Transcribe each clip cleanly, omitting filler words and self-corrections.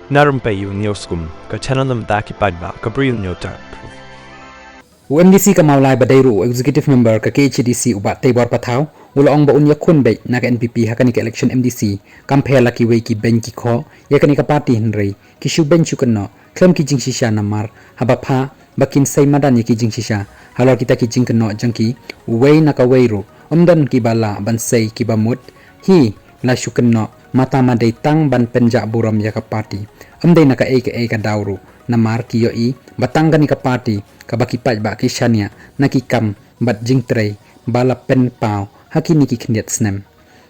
Na Rympei U ka channel ki paidbah ka Bri U Hynñiewtrep. UMDC ka Mawlai badairu executive member ka KHDC ubat Teibor patau ulaong ba Iakhun Beit na ka NPP hakani ka election MDC kampela ki wei ki ben ki kho yakani ka party hinrei ki shu ben chukanno klem ki jing shisha namar habapha bakin sai madan ki jing shisha halor kita ki jing kanno jangki wei na ka weiru umdan ki bala ban sai ki bamut hi la shukanno mata madai tang ban penja buram ya ka party amdai na ka ka dauru namar ki yoi batang gani ka party ka baki paidbah Kyrshan na ki kam bat jing trei bala pen pau hakini ki khniat snem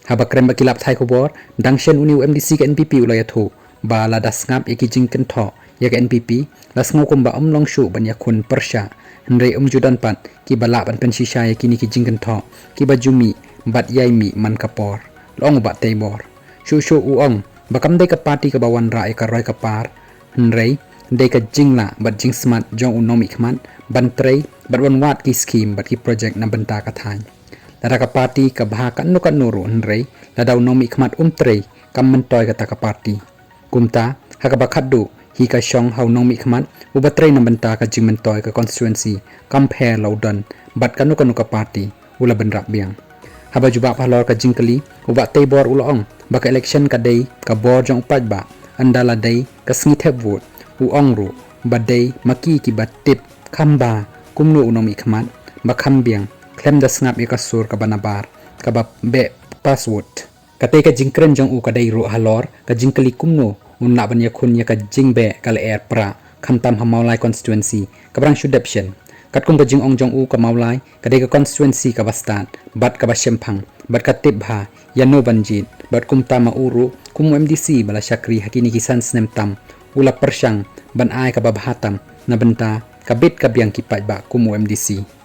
haba krem baki lap thai ko bor dangshen uni MDC ka NPP ulaya thu bala dasngap ki jing kan tho ya ka NPP lasngau kumba omlong shu ban Iakhun persha hnrei judan pat ki bala ban pen shisha ya kini ki jing kan tho ki bajumi bat yai mi man kapor long ba Teibor shu uong bakam dei ka party ka bawan ra ka roi ka par hnrei dei ka jingla bat jing smart jong unomi khman ban trei bat wan wat ki scheme bat ki project nabynta ka thain lara ka party ka bha kan nuru hnrei la dau nomi khmat trei kam man toy ka ta ka party kumta ha ka bakhaddu hi ka shong hau nomi khmat u batrei nabynta ka jing man toy ka constituency compare laudan bat kan ka party ula benrak biang haba juba phalor ka jingkali uba Teibor ulong baka election ka dei ka bor jong paidbah andala dei ka sngi vote uong ru badai maki ki batip khamba kumnu unomi khmat bakhambiang klem da snap ka sur ka banabar ka ba be password kate ka jingkren jong u ka dei ru halor ka jingkali kumnu unna ban Iakhun ya ka jingbe ka le air Prah khamtam ha Mawlai constituency ka brang shudaption katkum ka jing ong jong u ka Mawlai ka dei ka constituency ka bastan bat ka ba shemphang bat ka tibha yano banjit bat kumta ma uru kum MDC bala shakri hakini kisan snem tam ula persyang ban ai ka babhatam nabynta ka Beit ka biang ki paidbah kum MDC